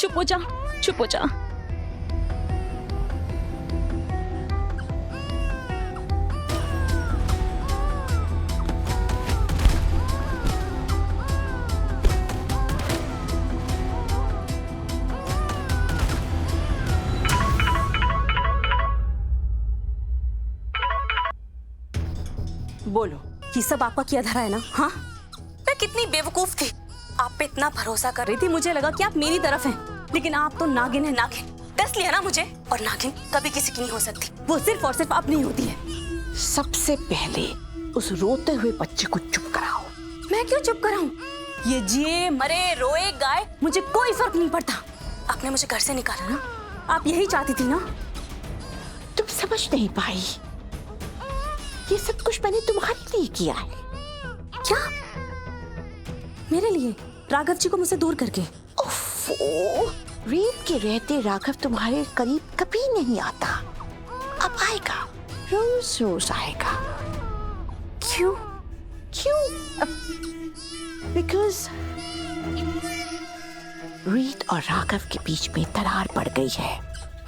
चुप हो जा, चुप हो जा। बोलो, ये सब आपका किया धरा है ना? हाँ, मैं कितनी बेवकूफ थी, आप पे इतना भरोसा कर रही थी, मुझे लगा कि आप मेरी तरफ हैं, लेकिन आप तो नागिन है, नागिन। डस लिया ना मुझे, और नागिन कभी किसी की नहीं हो सकती, वो सिर्फ और सिर्फ अपनी होती है। सबसे पहले उस रोते हुए बच्चे को चुप कराओ। मैं क्यों चुप कराऊं? ये जिए मरे रोए गाए मुझे कोई फर्क नहीं पड़ता। आपने मुझे घर से निकाला ना, आप यही चाहती थी ना? तुम समझ नहीं पाई, ये सब कुछ मैंने तुम्हारे लिए किया है। क्या? मेरे लिए? राघव जी को मुझसे दूर करके? ओफो, रीत के रहते राघव तुम्हारे करीब कभी नहीं आता, अब आएगा, रोज रोज आएगा। क्यों? क्यों? बिकॉज रीत और राघव के बीच में दरार पड़ गई है।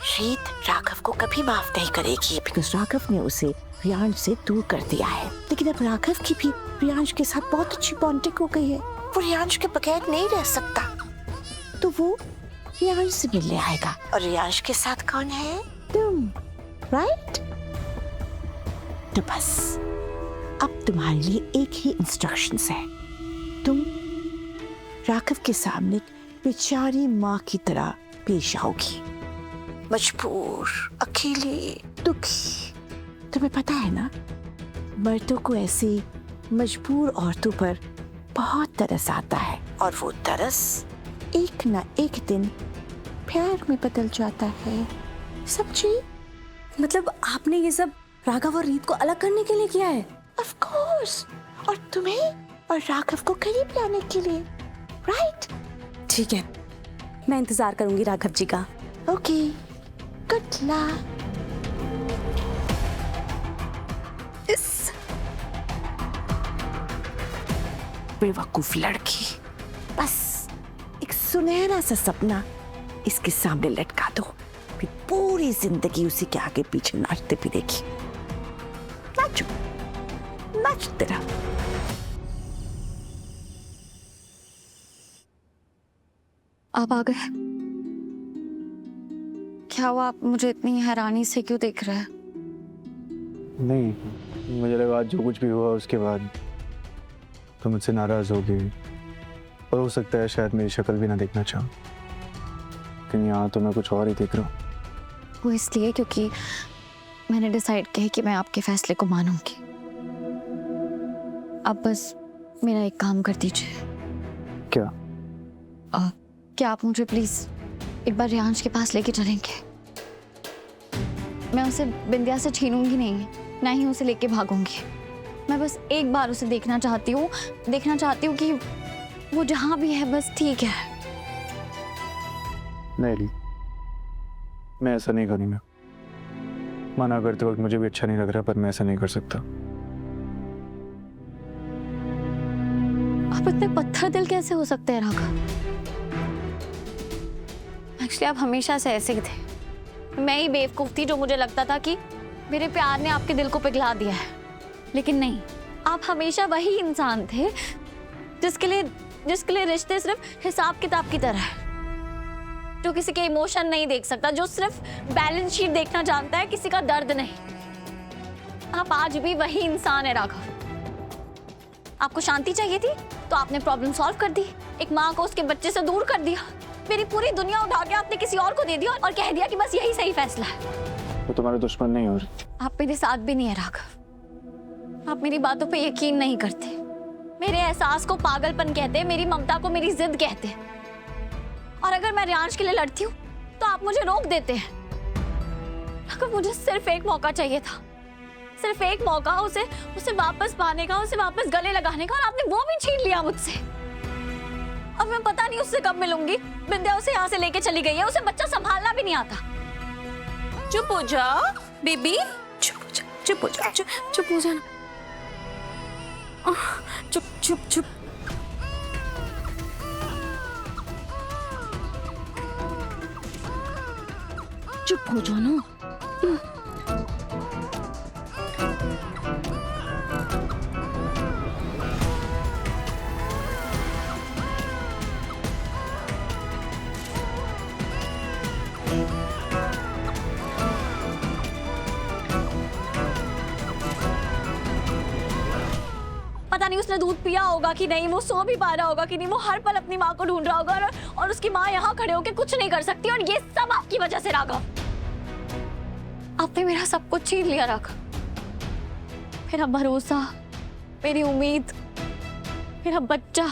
रीत राघव को कभी माफ नहीं करेगी, बिकॉज राघव ने उसे रियांश से दूर कर दिया है। लेकिन अब राघव की भी रियांश के साथ बहुत अच्छी बॉन्डिंग हो गई है, वो रियांश के बगैर नहीं रह सकता, तो वो रियांश से मिलने आएगा। और रियांश के साथ कौन है? तुम, राइट? तो बस अब तुम्हारे लिए एक ही इंस्ट्रक्शंस है, तुम राघव के सामने बेचारी माँ की तरह पेश आओगी, मजबूर, अकेली, दुखी। तुम्हें पता है ना, मर्दों को ऐसी मजबूर औरतों पर बहुत तरस आता है, और वो तरस एक ना एक दिन प्यार में बदल जाता है। समझी? मतलब आपने ये सब राघव और रीत को अलग करने के लिए किया है? ऑफ कोर्स, और तुम्हें और राघव को करीब लाने के लिए, राइट? ठीक है, मैं इंतजार करूंगी राघव जी का। Okay, good luck. बेवकूफ लड़की, बस एक सुनहरा सा सपना इसके सामने लटका दो, फिर पूरी जिंदगी उसी के आगे पीछे नाचते फिरेगी। नाचो, नाचते रहो। आप आ गए? क्या हुआ, आप मुझे इतनी हैरानी से क्यों देख रहे हैं? नहीं, मुझे लगा जो कुछ भी हुआ उसके बाद तो मुझसे नाराज हो गई, और हो सकता है शायद मेरी शक्ल भी ना देखना चाहूं, लेकिन यहाँ तो मैं कुछ और ही देख रहा हूँ। वो इसलिए क्योंकि मैंने डिसाइड किया कि मैं आपके फैसले को मानूंगी। आप बस मेरा एक काम कर दीजिए। क्या? क्या आप मुझे प्लीज एक बार रियांश के पास लेके चलेंगे? मैं उसे बिंदिया से छीनूंगी नहीं, ना ही उसे लेके भागूंगी। मैं बस एक बार उसे देखना चाहती हूँ कि वो जहां भी है बस ठीक है। नहीं, मैं ऐसा नहीं करूँगा। मना करते वक्त मुझे भी अच्छा नहीं लग रहा, पर मैं ऐसा नहीं कर सकता। आप इतने पत्थर दिल कैसे हो सकते हैं राघव? एक्चुअली आप हमेशा से ऐसे ही थे। मैं ही बेवकूफ थी जो मुझे लगता था कि मेरे प्यार ने आपके दिल को पिघला दिया है, लेकिन नहीं, आप हमेशा वही इंसान थे जिसके लिए रिश्ते सिर्फ हिसाब किताब की तरह है, जो किसी के इमोशन नहीं देख सकता, जो सिर्फ बैलेंस शीट देखना जानता है, किसी का दर्द नहीं। आप आज भी वही इंसान है राघव। आपको शांति चाहिए थी तो आपने प्रॉब्लम सॉल्व कर दी, एक माँ को उसके बच्चे से दूर कर दिया, मेरी पूरी दुनिया उठा के आपने किसी और को दे दिया और कह दिया कि बस यही सही फैसला है। तो तुम्हारे दुश्मन नहीं हो रही। आप मेरे साथ भी नहीं है राघव, आप मेरी बातों पे यकीन नहीं करते, मेरे एहसास को पागलपन कहते, मेरी ममता को मेरी जिद कहते, और अगर मैं रियांश के लिए लड़ती हूँ तो आप मुझे रोक देते हैं। अगर मुझे सिर्फ एक मौका चाहिए था, सिर्फ एक मौका उसे वापस पाने का, उसे वापस गले लगाने का, और आपने वो भी छीन लिया मुझसे। अब मैं पता नहीं उससे कब मिलूंगी। बिंदिया उसे यहाँ से लेके चली गई है, उसे बच्चा संभालना भी नहीं आता। चुप हो जा बेबी, चुप हो जा, चुप हो जा, चुप हो जा, चुप चुप चुप। चुप हो जाओ ना। पता नहीं उसने दूध पिया होगा कि नहीं, वो सो भी पा रहा होगा कि नहीं, वो हर पल अपनी माँ को ढूंढ रहा होगा और उसकी माँ यहाँ खड़े होकर कुछ नहीं कर सकती, और ये सब आपकी वजह से। राघव, आपने मेरा सब कुछ छीन लिया राघव, मेरा भरोसा, मेरी उम्मीद, मेरा बच्चा।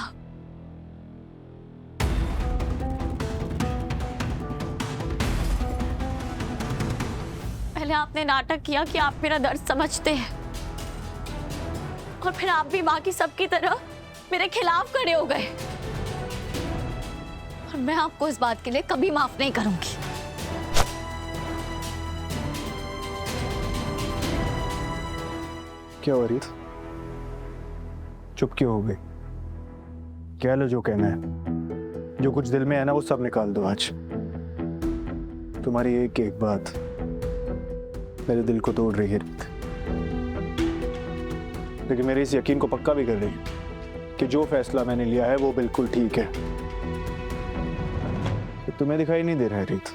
पहले आपने नाटक किया कि आप मेरा दर्द समझते हैं, और फिर आप भी बाकी सबकी तरह मेरे खिलाफ खड़े हो गए, और मैं आपको इस बात के लिए कभी माफ नहीं करूंगी। क्या हो रीत? चुप क्यों हो गई? कह लो जो कहना है, जो कुछ दिल में है ना वो सब निकाल दो आज। तुम्हारी एक एक बात मेरे दिल को तोड़ रही है रीत, लेकिन मेरे इस यकीन को पक्का भी कर रही है कि जो फैसला मैंने लिया है वो बिल्कुल ठीक है। तुम्हें दिखाई नहीं दे रहा है रीत,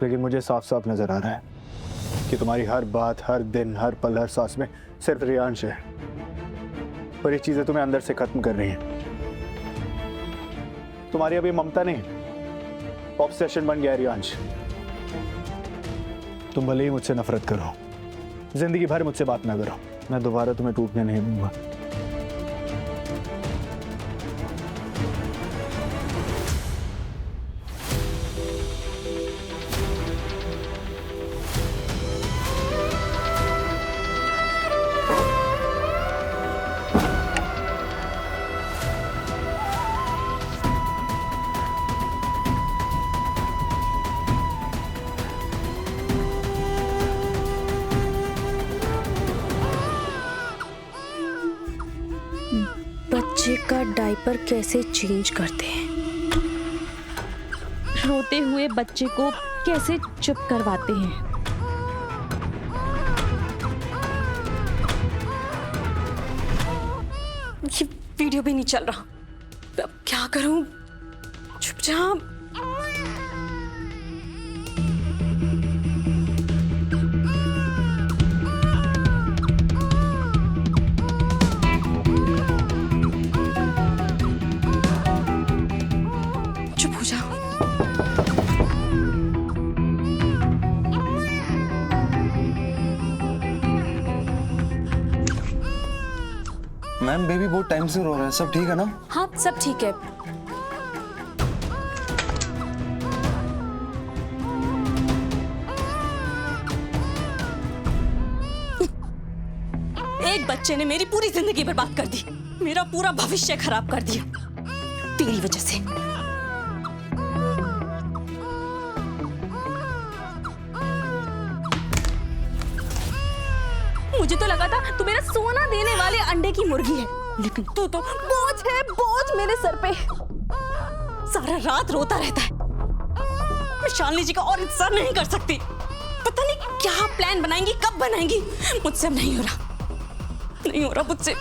लेकिन मुझे साफ साफ नजर आ रहा है कि तुम्हारी हर बात, हर दिन, हर पल, हर सांस में सिर्फ रियांश है, और ये चीजें तुम्हें अंदर से खत्म कर रही हैं। तुम्हारी अभी ममता नहीं, ऑब्सेशन बन गया है रियांश। तुम भले ही मुझसे नफरत करो, जिंदगी भर मुझसे बात ना करो, मैं दोबारा तुम्हें टूटने नहीं दूंगा। बच्चे का डायपर कैसे चेंज करते हैं, रोते हुए बच्चे को कैसे चुप करवाते हैं। ये वीडियो भी नहीं चल रहा, अब क्या करूं? चुपचाप। मैम बेबी बहुत टाइम से रो रहा है, सब ठीक है ना? हाँ सब ठीक है। एक बच्चे ने मेरी पूरी जिंदगी बर्बाद कर दी, मेरा पूरा भविष्य खराब कर दिया तेरी वजह से। मुझे तो लगा था तू मेरा सोना देने वाले अंडे की मुर्गी है, लेकिन तू तो बोझ है, बोझ मेरे सर पे। सारा रात रोता रहता है। मैं शालिनी जी का और इंतजार नहीं कर सकती। पता नहीं क्या प्लान बनाएंगी, कब बनाएंगी। मुझसे अब नहीं हो रहा, नहीं हो रहा मुझसे।